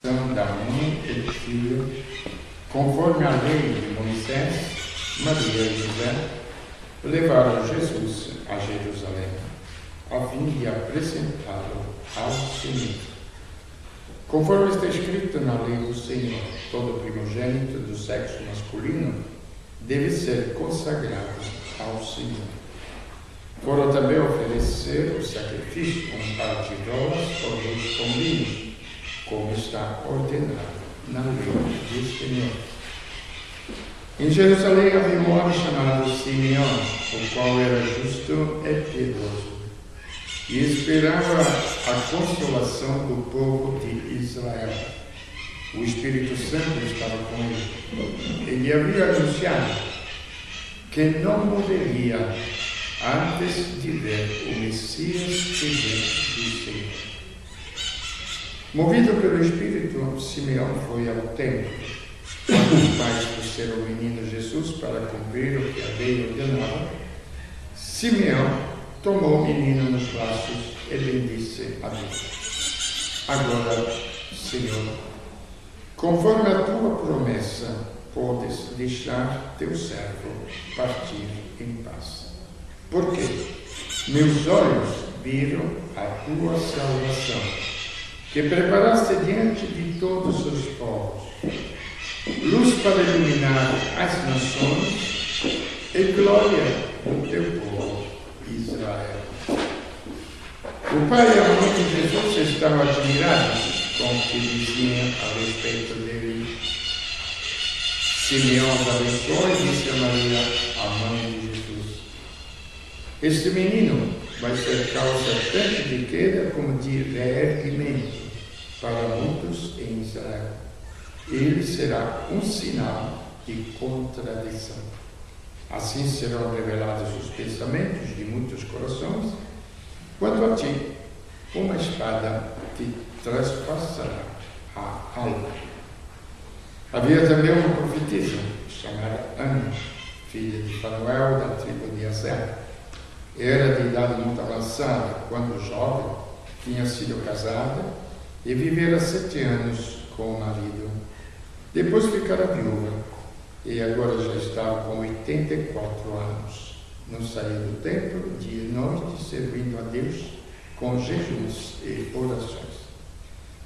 da mãe e do filho, conforme a lei de Moisés, Maria e José levaram Jesus a Jerusalém, a fim de apresentá-lo ao Senhor. Conforme está escrito na lei do Senhor, todo primogênito do sexo masculino deve ser consagrado ao Senhor. Foram também oferecer o sacrifício com par de rolas ou 2 pombinhos, como está ordenado na lei do Senhor. Em Jerusalém havia um homem chamado Simeão, o qual era justo e piedoso, e esperava a consolação do povo de Israel. O Espírito Santo estava com ele. Ele havia anunciado que não morreria antes de ver o Messias que vem do Senhor. Movido pelo Espírito, Simeão foi ao templo. Quando os pais trouxeram o menino Jesus para cumprir o que a lei ordenava, Simeão tomou o menino nos braços e bendisse a Deus. Agora, Senhor, conforme a tua promessa, podes deixar teu servo partir em paz. Porque meus olhos viram a tua salvação, que preparaste diante de todos os povos, luz para iluminar as nações e glória do teu povo, Israel. O pai e a mãe de Jesus estavam admirados com o que diziam a respeito dele. Simeão os abençoou e disse a Maria, a mãe de Jesus: este menino vai ser causa tanto de queda como de reerguimento para muitos em Israel. Ele será um sinal de contradição. Assim serão revelados os pensamentos de muitos corações. Quanto a ti, uma espada te traspassará a alma. Havia também uma profetisa chamada Ana, filha de Fanuel, da tribo de Aser. Era de idade muito avançada, quando jovem, tinha sido casada e vivera 7 anos com o marido. Depois ficara viúva e agora já estava com 84 anos. Não saía do templo dia e noite, servindo a Deus com jejuns e orações.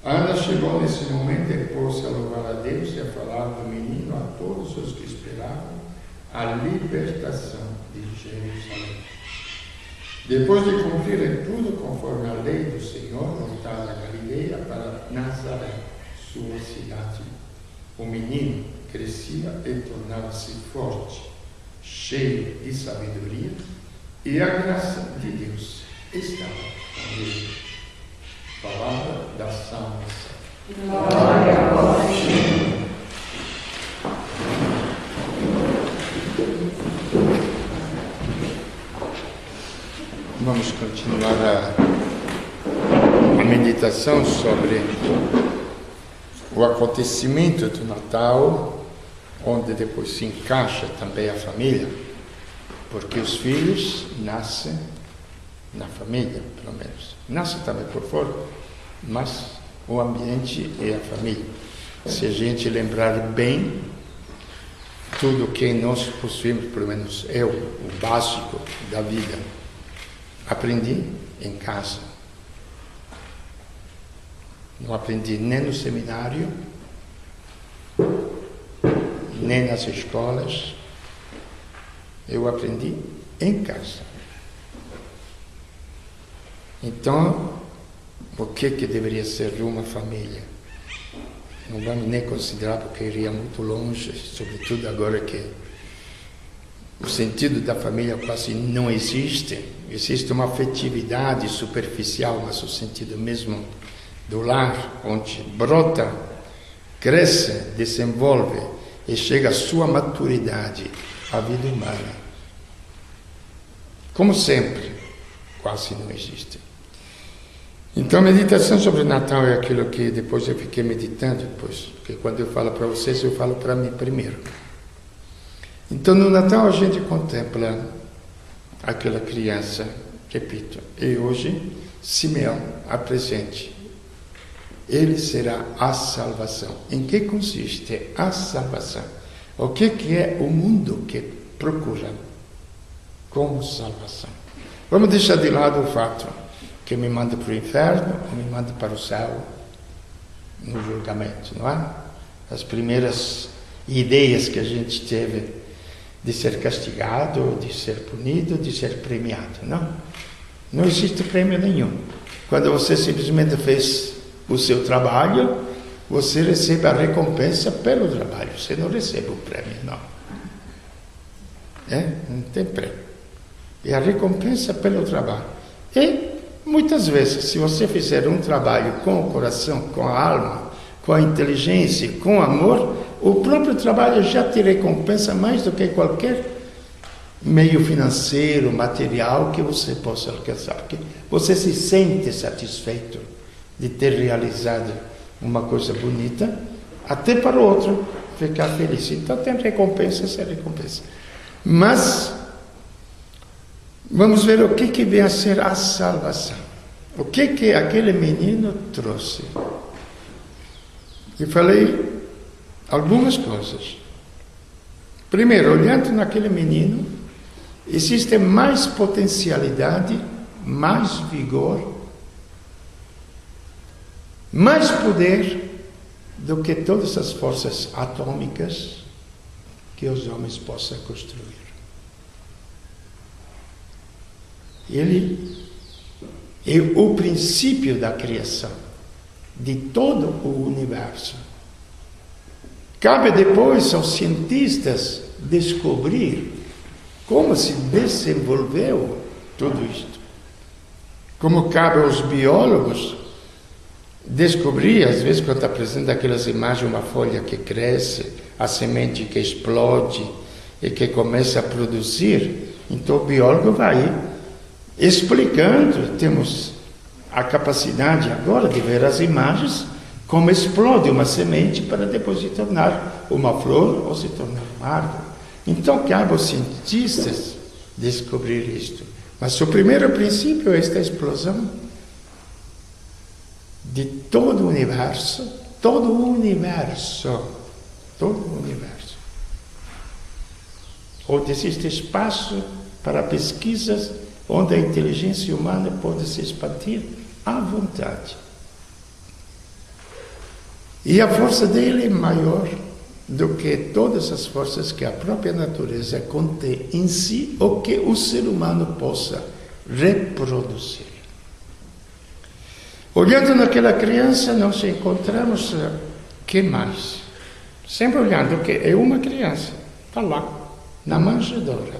Ana chegou nesse momento e pôs-se a louvar a Deus e a falar do menino a todos os que esperavam a libertação de Jerusalém. Depois de cumprirem tudo conforme a lei do Senhor, voltaram a Galileia para Nazaré, sua cidade. O menino crescia e tornava-se forte, cheio de sabedoria, e a graça de Deus estava com ele. Palavra da salvação. Glória a vós, Senhor. Vamos continuar a meditação sobre o acontecimento do Natal, onde depois se encaixa também a família, porque os filhos nascem na família, pelo menos. Nascem também por fora, mas o ambiente é a família. Se a gente lembrar bem, tudo que nós possuímos, pelo menos eu, o básico da vida, aprendi em casa. Não aprendi nem no seminário, nem nas escolas. Eu aprendi em casa. Então, o que deveria ser uma família? Não vamos nem considerar, porque iria muito longe, sobretudo agora que o sentido da família quase não existe. Existe uma afetividade superficial, mas o sentido mesmo do lar, onde brota, cresce, desenvolve e chega à sua maturidade, a vida humana. Como sempre, quase não existe. Então, a meditação sobre o Natal é aquilo que depois eu fiquei meditando, porque quando eu falo para vocês, eu falo para mim primeiro. Então, no Natal a gente contempla aquela criança, repito, e hoje Simeão apresente Ele será a salvação. Em que consiste a salvação? O que é o mundo que procura como salvação? Vamos deixar de lado o fato que me manda para o inferno ou me manda para o céu no julgamento, não é? As primeiras ideias que a gente teve de ser castigado, de ser punido, de ser premiado, não? Não existe prêmio nenhum. Quando você simplesmente fez o seu trabalho, você recebe a recompensa pelo trabalho. Você não recebe o prêmio, não. Não tem prêmio. É a recompensa pelo trabalho. E, muitas vezes, se você fizer um trabalho com o coração, com a alma, com a inteligência, com amor, o próprio trabalho já te recompensa mais do que qualquer meio financeiro, material que você possa alcançar. Porque você se sente satisfeito de ter realizado uma coisa bonita, até para o outro ficar feliz. Então tem recompensa sem recompensa. Mas vamos ver o que vem a ser a salvação. O que aquele menino trouxe. E falei algumas coisas. Primeiro, olhando naquele menino, existe mais potencialidade, mais vigor, mais poder do que todas as forças atômicas que os homens possam construir. Ele é o princípio da criação de todo o universo. Cabe depois aos cientistas descobrir como se desenvolveu tudo isto. Como cabe aos biólogos descobrir, às vezes, quando apresenta aquelas imagens, uma folha que cresce, a semente que explode e que começa a produzir. Então o biólogo vai explicando, temos a capacidade agora de ver as imagens, como explode uma semente para depois se tornar uma flor ou se tornar uma árvore. Então cabe aos cientistas descobrir isto. Mas o primeiro princípio é esta explosão de todo o universo, todo o universo, onde existe espaço para pesquisas, onde a inteligência humana pode se expandir à vontade. E a força dele é maior do que todas as forças que a própria natureza contém em si, ou que o ser humano possa reproduzir. Olhando naquela criança, nós encontramos que mais? Sempre olhando que é uma criança, está lá, na manjedoura.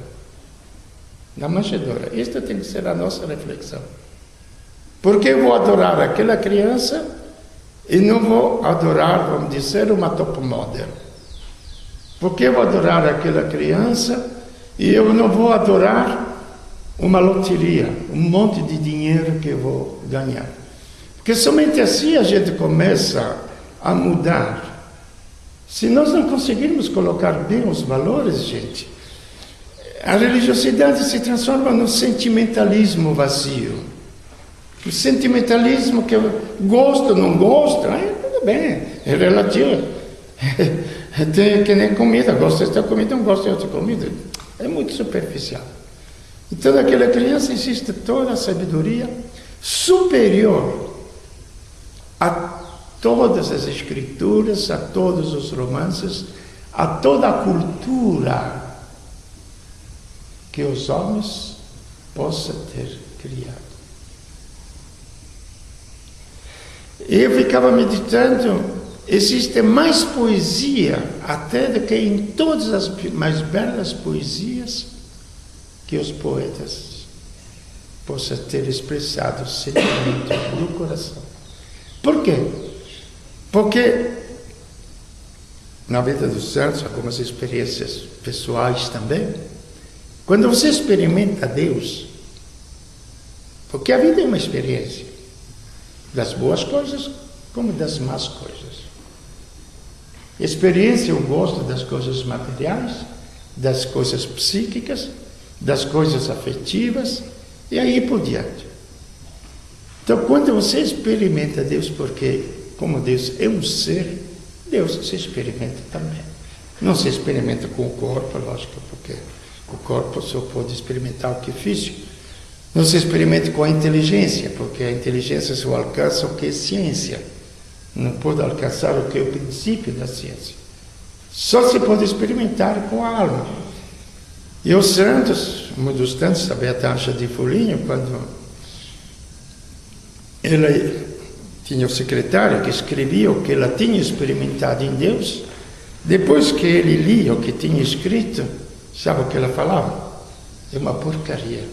Na manjedoura. Esta tem que ser a nossa reflexão. Por que eu vou adorar aquela criança e não vou adorar, vamos dizer, uma top model? Por que eu vou adorar aquela criança e eu não vou adorar uma loteria, um monte de dinheiro que eu vou ganhar? Porque somente assim a gente começa a mudar. Se nós não conseguirmos colocar bem os valores, gente, a religiosidade se transforma no sentimentalismo vazio. O sentimentalismo que eu gosto, não gosto, tudo bem, é relativo. Tem que nem comida, gosto desta comida, não gosto de outra comida. É muito superficial. Então, naquela criança existe toda a sabedoria superior a todas as escrituras, a todos os romances, a toda a cultura que os homens possam ter criado. Eu ficava meditando, existe mais poesia até do que em todas as mais belas poesias que os poetas possam ter expressado o sentimento do coração. Por quê? Porque na vida dos santos, algumas experiências pessoais também, quando você experimenta Deus, porque a vida é uma experiência, das boas coisas como das más coisas. Experiência, eu gosto das coisas materiais, das coisas psíquicas, das coisas afetivas, e aí por diante. Então, quando você experimenta Deus, porque como Deus é um ser, Deus se experimenta também. Não se experimenta com o corpo, lógico, porque o corpo só pode experimentar o que é físico. Não se experimenta com a inteligência, porque a inteligência só alcança o que é ciência. Não pode alcançar o que é o princípio da ciência. Só se pode experimentar com a alma. E os santos, um dos tantos, sabe a taxa de Foligno, quando ele tinha o secretário que escrevia o que ela tinha experimentado em Deus, depois que ele lia o que tinha escrito, sabe o que ela falava? É uma porcaria.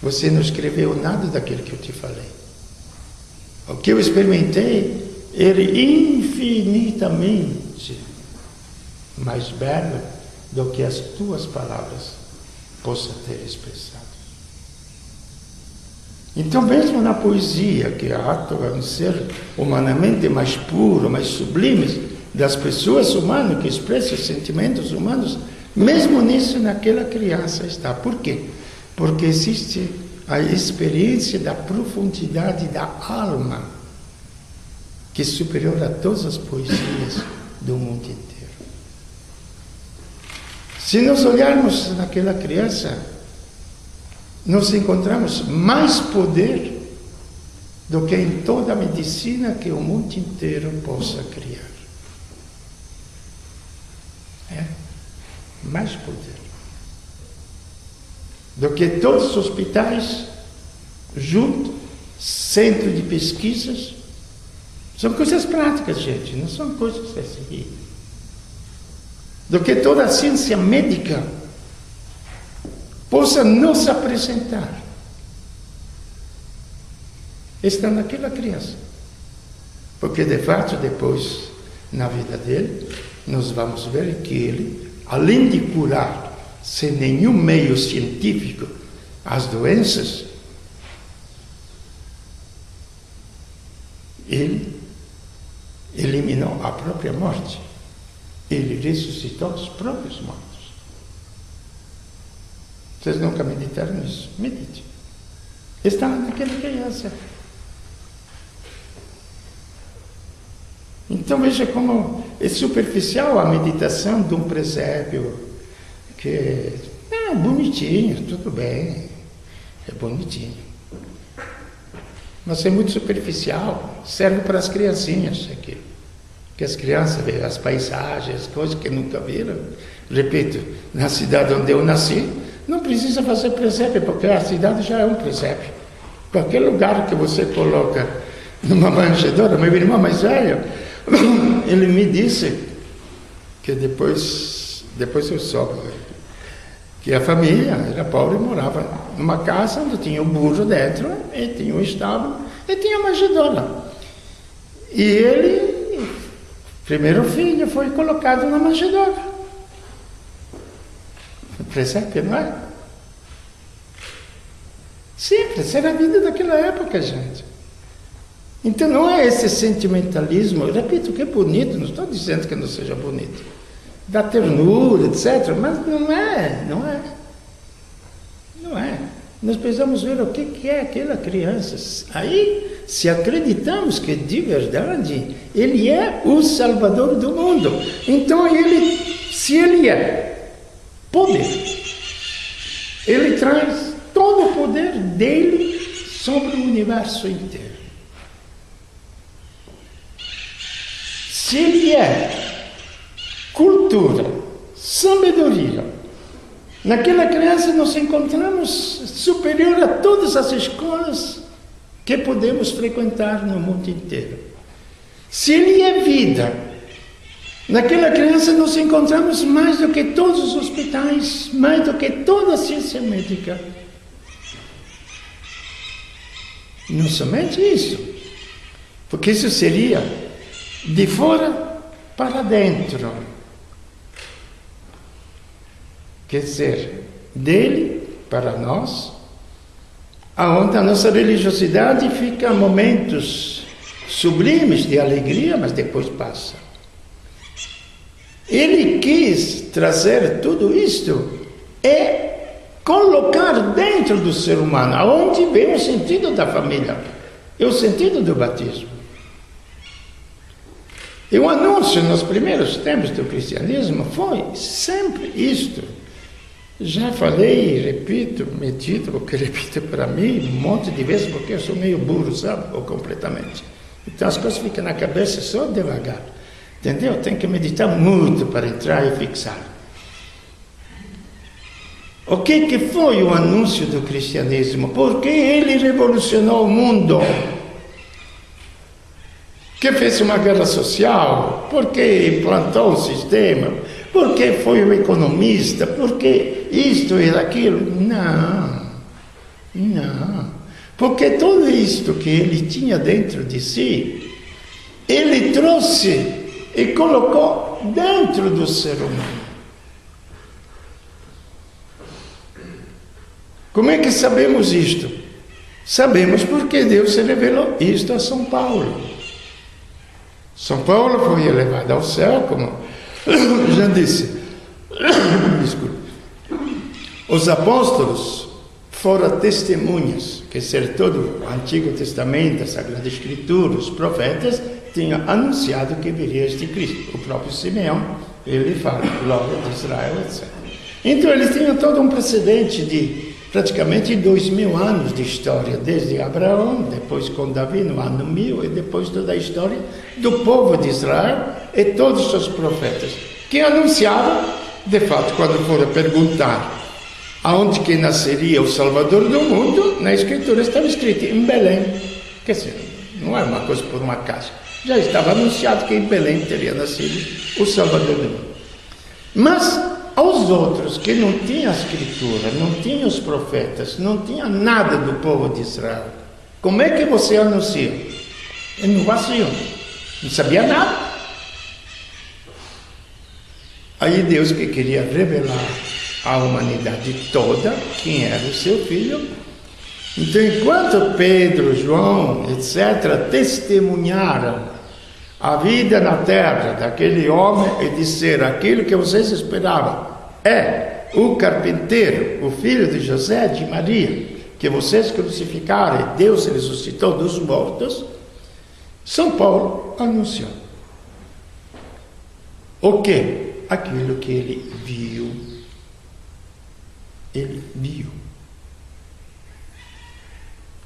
Você não escreveu nada daquilo que eu te falei. O que eu experimentei era infinitamente mais belo do que as tuas palavras possam ter expressado. Então, mesmo na poesia, que é ato de ser humanamente mais puro, mais sublime, das pessoas humanas que expressam sentimentos humanos, mesmo nisso, naquela criança está. Por quê? Porque existe a experiência da profundidade da alma, que é superior a todas as poesias do mundo inteiro. Se nós olharmos naquela criança, nós encontramos mais poder do que em toda a medicina que o mundo inteiro possa criar. Mais poder do que todos os hospitais juntos, centro de pesquisas. São coisas práticas, gente, não são coisas assim. Do que toda a ciência médica possa nos apresentar. Está naquela criança. Porque, de fato, depois, na vida dele, nós vamos ver que ele, além de curar, sem nenhum meio científico, as doenças, ele eliminou a própria morte. Ele ressuscitou os próprios mortos. Vocês nunca meditaram nisso? Medite. Está naquela criança. Então veja como é superficial a meditação de um presépio, que é bonitinho, tudo bem, é bonitinho. Mas é muito superficial, serve para as criancinhas aquilo. Que as crianças veem as paisagens, coisas que nunca viram. Repito, na cidade onde eu nasci, não precisa fazer presépio, porque a cidade já é um presépio. Qualquer lugar que você coloca numa manjedoura, meu irmão mais velho, ele me disse que depois eu soube que a família era pobre e morava numa casa onde tinha um burro dentro, e tinha um estábulo, e tinha uma manjedoura. E ele, primeiro filho, foi colocado na manjedoura. Presépio, não é? Simples, era a vida daquela época, gente. Então não é esse sentimentalismo, eu repito que é bonito, não estou dizendo que não seja bonito, da ternura, etc., mas não é. Nós precisamos ver o que é aquela criança. Aí, se acreditamos que de verdade ele é o Salvador do mundo, então se ele é poder, ele traz todo o poder dele sobre o universo inteiro. Se ele é cultura, sabedoria, naquela criança nós encontramos superior a todas as escolas que podemos frequentar no mundo inteiro. Se ele é vida, naquela criança nós encontramos mais do que todos os hospitais, mais do que toda a ciência médica. Não somente isso, porque isso seria de fora para dentro. Quer dizer, dele para nós, aonde a nossa religiosidade fica momentos sublimes de alegria, mas depois passa. Ele quis trazer tudo isto e colocar dentro do ser humano, aonde vem o sentido da família, é o sentido do batismo. E o anúncio nos primeiros tempos do cristianismo foi sempre isto. Já falei, repito, medito, porque repito para mim um monte de vezes, porque eu sou meio burro, sabe? Ou completamente. Então as coisas ficam na cabeça só devagar. Entendeu? Tem que meditar muito para entrar e fixar. O que foi o anúncio do cristianismo? Porque ele revolucionou o mundo. Que fez uma guerra social, porque implantou o sistema, porque foi o economista, porque isto e aquilo. Não. Porque tudo isto que ele tinha dentro de si, ele trouxe e colocou dentro do ser humano. Como é que sabemos isto? Sabemos porque Deus se revelou isto a São Paulo. São Paulo foi elevado ao céu, como já disse. Desculpe. Os apóstolos foram testemunhas, que ser todo o Antigo Testamento, a Sagrada Escritura, os profetas, tinham anunciado que viria este Cristo. O próprio Simeão, ele fala, glória de Israel, etc. Então eles tinham todo um precedente de praticamente 2000 anos de história, desde Abraão, depois com Davi no ano 1000, e depois toda a história do povo de Israel e todos os profetas, que anunciaram, de fato, quando foram perguntar aonde que nasceria o Salvador do mundo, na Escritura estava escrito em Belém. Quer dizer, não é uma coisa por um acaso. Já estava anunciado que em Belém teria nascido o Salvador do mundo. Mas aos outros que não tinham a Escritura, não tinham os profetas, não tinham nada do povo de Israel, como é que você anuncia? Eles não faziam, não sabia nada. Aí Deus, que queria revelar à humanidade toda quem era o seu filho, então enquanto Pedro, João, etc., testemunharam a vida na terra daquele homem e disseram aquilo que vocês esperavam, é o carpinteiro, o filho de José, de Maria, que vocês crucificaram e Deus ressuscitou dos mortos, São Paulo anunciou. O quê? Aquilo que ele viu. Ele viu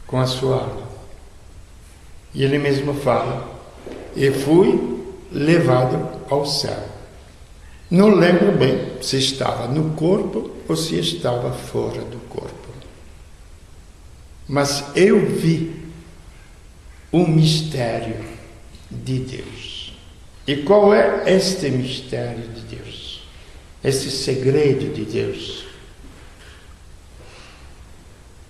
com a sua alma. E ele mesmo fala, e fui levado ao céu. Não lembro bem se estava no corpo ou se estava fora do corpo. Mas eu vi o mistério de Deus. E qual é este mistério de Deus? Este segredo de Deus?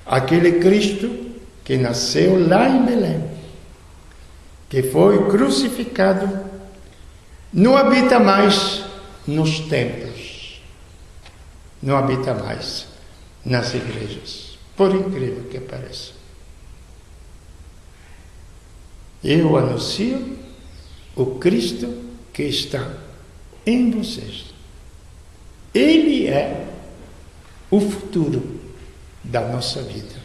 Aquele Cristo que nasceu lá em Belém, que foi crucificado, não habita mais nos templos, não habita mais nas igrejas, por incrível que pareça. Eu anuncio o Cristo que está em vocês. Ele é o futuro da nossa vida.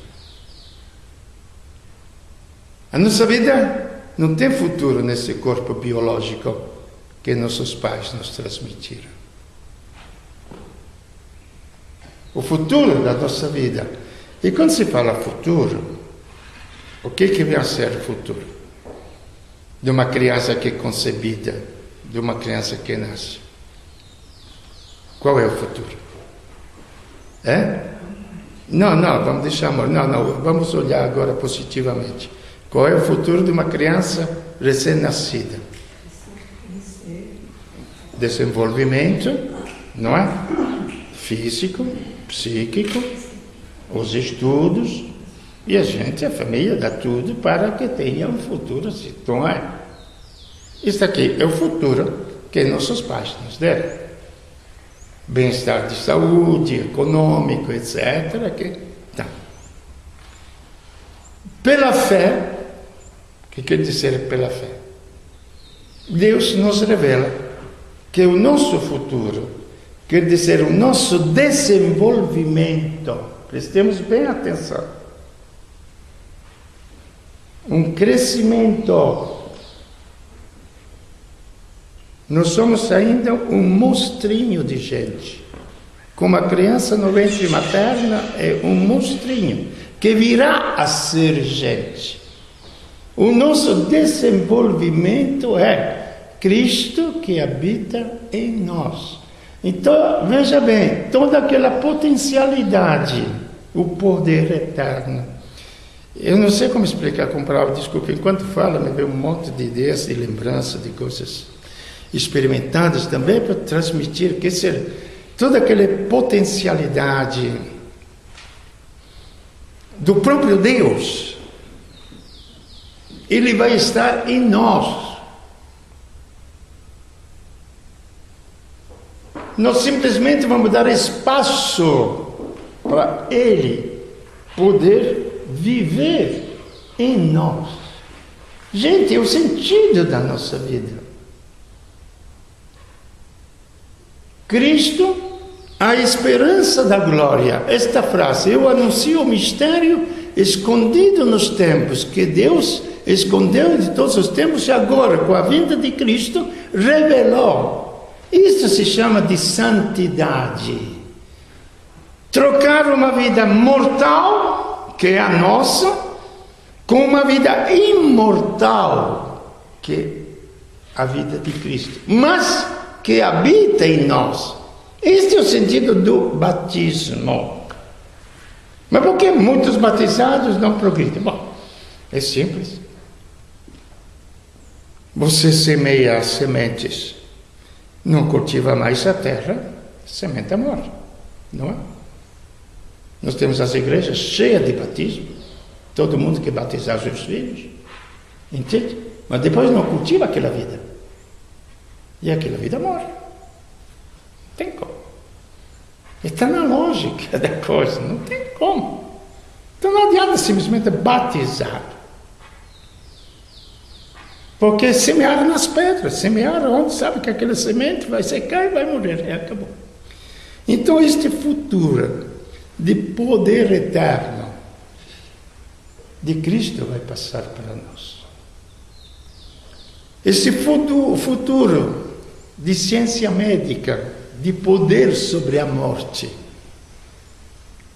A nossa vida não tem futuro nesse corpo biológico que nossos pais nos transmitiram. O futuro da nossa vida. E quando se fala futuro, o que vem a ser o futuro? De uma criança que é concebida, de uma criança que nasce. Qual é o futuro? Não, vamos deixar amor. Não, vamos olhar agora positivamente. Qual é o futuro de uma criança recém-nascida? Desenvolvimento, não é? Físico, psíquico, os estudos, e a gente, a família, dá tudo para que tenha um futuro assim, não é? Isso aqui é o futuro que nossos pais nos deram. Bem-estar de saúde, econômico, etc. Tá. Pela fé, o que quer dizer pela fé? Deus nos revela que o nosso futuro, quer dizer, o nosso desenvolvimento, prestemos bem atenção, um crescimento Nós somos ainda um monstrinho de gente. Como a criança no ventre materno é um monstrinho que virá a ser gente. O nosso desenvolvimento é Cristo que habita em nós. Então, veja bem, toda aquela potencialidade, o poder eterno. Eu não sei como explicar com palavras, desculpa, enquanto falo me vem um monte de ideias e lembranças de coisas experimentadas também para transmitir que toda aquela potencialidade do próprio Deus, Ele vai estar em nós. Nós simplesmente vamos dar espaço para Ele poder viver em nós. Gente, é o sentido da nossa vida. Cristo, a esperança da glória. Esta frase, eu anuncio o mistério escondido nos tempos, que Deus escondeu de todos os tempos e agora, com a vinda de Cristo, revelou. Isso se chama de santidade. Trocar uma vida mortal, que é a nossa, com uma vida imortal, que é a vida de Cristo. Mas que habita em nós. Este é o sentido do batismo. Mas por que muitos batizados não progridem? Bom, é simples. Você semeia as sementes, não cultiva mais a terra, a semente morre, não é? Nós temos as igrejas cheias de batismo, todo mundo quer batizar os seus filhos, entende? Mas depois não cultiva aquela vida. E aquela vida morre. Não tem como. Está na lógica da coisa. Não tem como. Então não adianta simplesmente batizar. Porque semear nas pedras. Semear onde sabe que aquela semente vai secar e vai morrer. E acabou. Então este futuro de poder eterno de Cristo vai passar para nós. Esse futuro de ciência médica, de poder sobre a morte,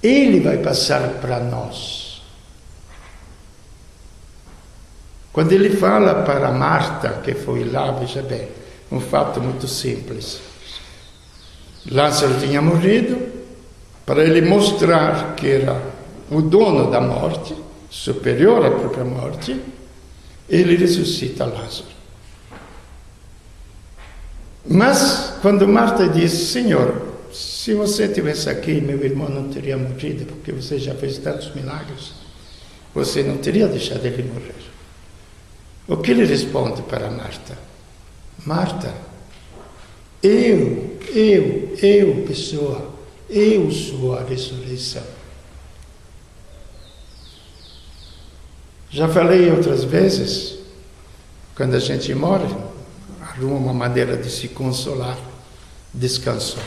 ele vai passar para nós. Quando ele fala para Marta, que foi lá, veja bem, um fato muito simples. Lázaro tinha morrido, para ele mostrar que era o dono da morte, superior à própria morte, ele ressuscita Lázaro. Mas, quando Marta disse, Senhor, se você estivesse aqui, meu irmão não teria morrido, porque você já fez tantos milagres, você não teria deixado ele morrer. O que ele responde para Marta? Marta, eu, pessoa, eu sou a ressurreição. Já falei outras vezes, quando a gente morre, arruma uma maneira de se consolar, descansou.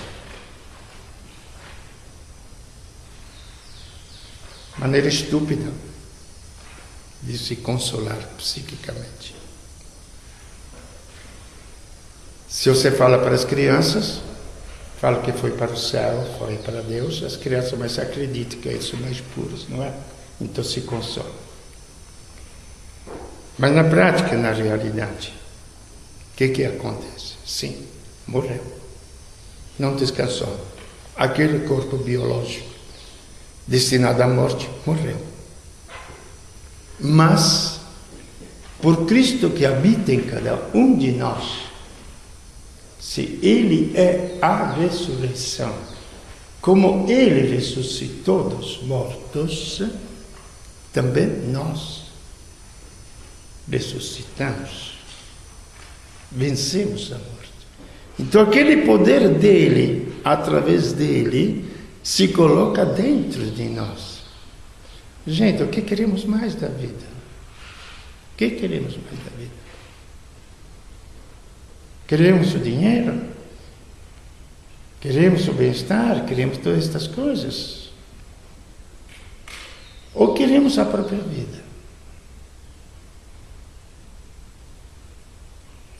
Maneira estúpida de se consolar psiquicamente. Se você fala para as crianças, fala que foi para o céu, foi para Deus, as crianças mais acreditam que eles são mais puros, não é? Então se consolam. Mas na prática, na realidade, o que acontece? Sim, morreu. Não descansou. Aquele corpo biológico destinado à morte, morreu. Mas, por Cristo que habita em cada um de nós, se Ele é a ressurreição, como Ele ressuscitou dos mortos, também nós ressuscitamos, vencemos a morte. Então aquele poder dele, através dele, se coloca dentro de nós. Gente, o que queremos mais da vida? O que queremos mais da vida? Queremos o dinheiro? Queremos o bem-estar? Queremos todas estas coisas? Ou queremos a própria vida?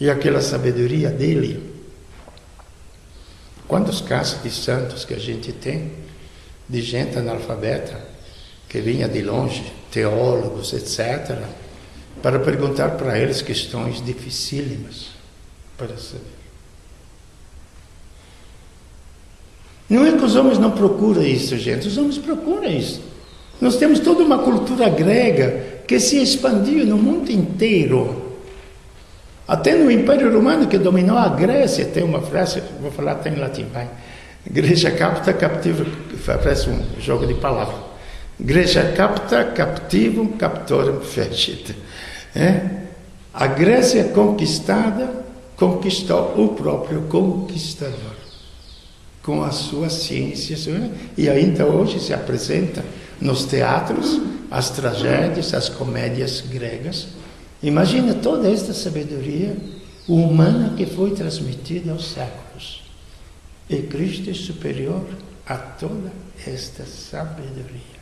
E aquela sabedoria dele. Quantos casos de santos que a gente tem, de gente analfabeta, que vinha de longe, teólogos, etc., para perguntar para eles questões dificílimas, para saber. Não é que os homens não procuram isso, gente, os homens procuram isso. Nós temos toda uma cultura grega que se expandiu no mundo inteiro. Até no Império Romano, que dominou a Grécia, tem uma frase, vou falar até em latim, vai. Grecia capta, captivo, parece um jogo de palavras. Grecia capta, captivum, captorem fecit. A Grécia conquistada conquistou o próprio conquistador, com as suas ciências, e ainda hoje se apresenta nos teatros as tragédias, as comédias gregas. Imagina toda esta sabedoria humana que foi transmitida aos séculos. E Cristo é superior a toda esta sabedoria.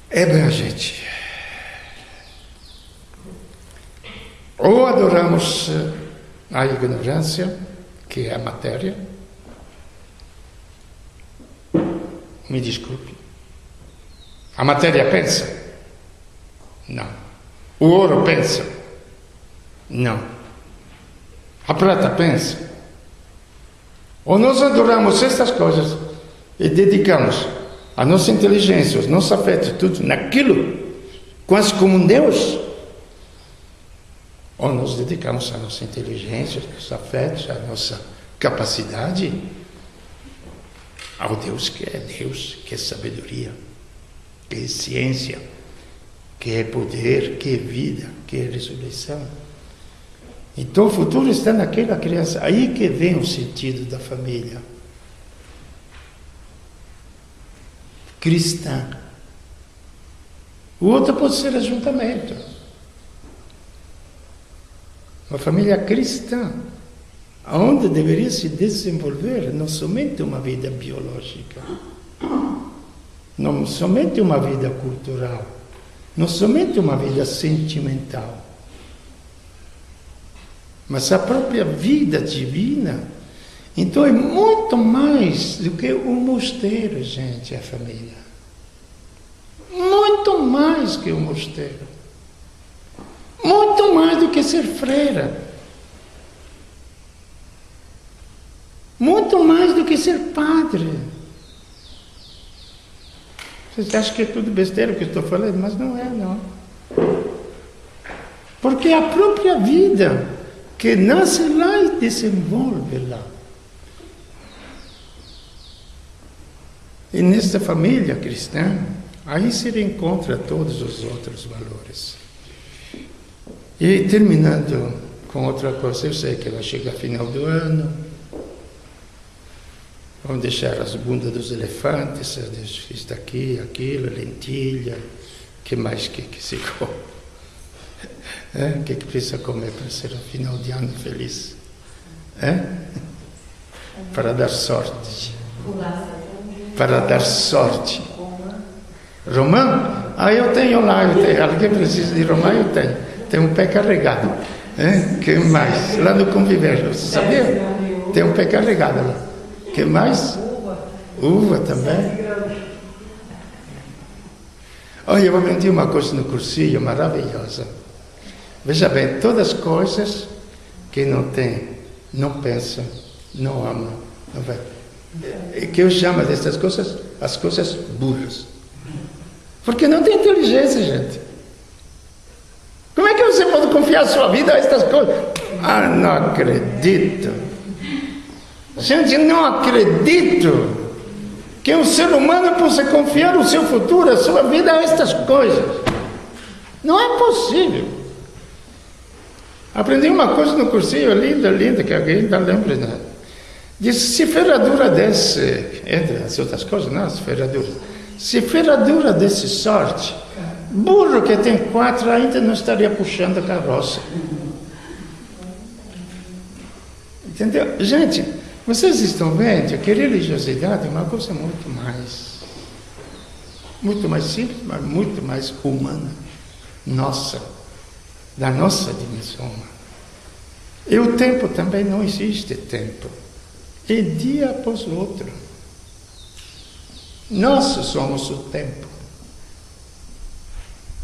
É bem, gente. Ou adoramos a ignorância, que é a matéria. Me desculpe. A matéria pensa? Não. O ouro pensa? Não. A prata pensa? Ou nós adoramos estas coisas e dedicamos a nossa inteligência, os nossos afetos, tudo naquilo, quase como um Deus? Ou nós dedicamos a nossa inteligência, os nossos afetos, a nossa capacidade ao Deus, que é sabedoria, que é ciência, que é poder, que é vida, que é ressurreição. Então o futuro está naquela criança. Aí que vem o sentido da família cristã. O outro pode ser ajuntamento. Uma família cristã, onde deveria se desenvolver não somente uma vida biológica, não somente uma vida cultural, não somente uma vida sentimental, mas a própria vida divina. Então é muito mais do que um mosteiro, gente, a família. Muito mais que um mosteiro. Muito mais do que ser freira. Muito mais do que ser padre. Vocês acham que é tudo besteira o que eu estou falando? Mas não é, não. Porque a própria vida que nasce lá e desenvolve lá. E nesta família cristã, aí se encontra todos os outros valores. E terminando com outra coisa, eu sei que vai chegar final do ano, vamos deixar as bundas dos elefantes, isso daqui, aquilo, lentilha, que mais que se come? O que precisa comer para ser um final de ano feliz? Para dar sorte. Para dar sorte. Romã? Eu tenho lá, alguém precisa de romã? Eu tenho. Tem um pé carregado. Que mais? Lá no Conviver, você sabia? Tem um pé carregado lá. Que mais? Uva também. Olha, eu aprendi uma coisa no cursinho maravilhosa. Veja bem, todas as coisas que não tem, não pensa, não ama, não vai. Que eu chamo dessas coisas, as coisas burras. Porque não tem inteligência, gente. Como é que você pode confiar a sua vida a estas coisas? Não acredito. Gente, não acredito que um ser humano possa confiar o seu futuro, a sua vida a estas coisas. Não é possível. Aprendi uma coisa no cursinho, linda, que alguém ainda lembra, né? Disse, se ferradura desse, entre as outras coisas, não, se ferradura desse sorte, burro que tem 4 ainda não estaria puxando a carroça. Entendeu? Gente, vocês estão vendo que a religiosidade é uma coisa muito mais simples, mas muito mais humana. Da nossa dimensão humana. E o tempo também não existe tempo. É dia após outro. Nós somos o tempo.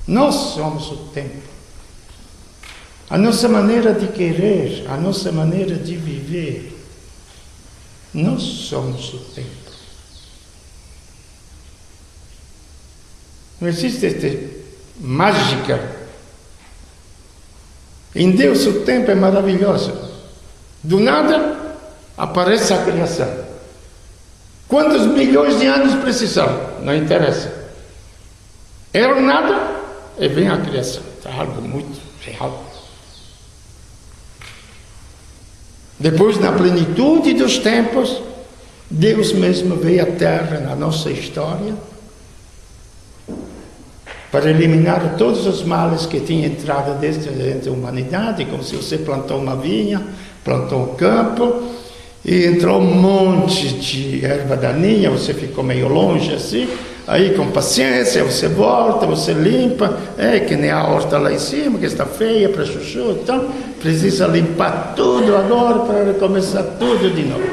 Nós somos o tempo. A nossa maneira de querer, a nossa maneira de viver, nós somos o tempo. Não existe esta mágica. Em Deus o tempo é maravilhoso. Do nada aparece a criação. Quantos milhões de anos precisaram? Não interessa. Era o nada e vem a criação. É algo muito real. Depois, na plenitude dos tempos, Deus mesmo veio à Terra na nossa história para eliminar todos os males que tinham entrado dentro da humanidade, como se você plantou uma vinha, plantou um campo, e entrou um monte de erva daninha, você ficou meio longe assim, aí com paciência você volta, você limpa, que nem a horta lá em cima, que está feia para chuchu, então precisa limpar tudo agora para recomeçar tudo de novo.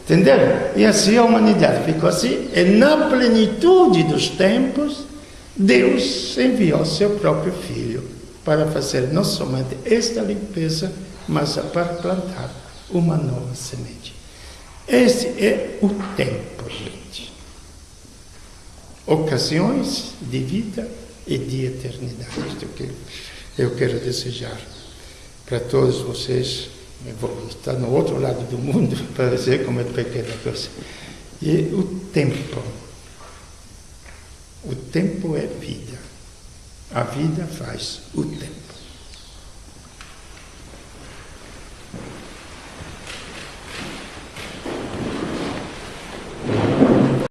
Entenderam? E assim a humanidade ficou assim, e na plenitude dos tempos, Deus enviou seu próprio Filho para fazer não somente esta limpeza, mas para plantar uma nova semente. Esse é o tempo, gente. Ocasiões de vida e de eternidade. Isto que eu quero desejar para todos vocês. Eu vou estar no outro lado do mundo para dizer como é pequena coisa. E o tempo. O tempo é vida. A vida faz o tempo.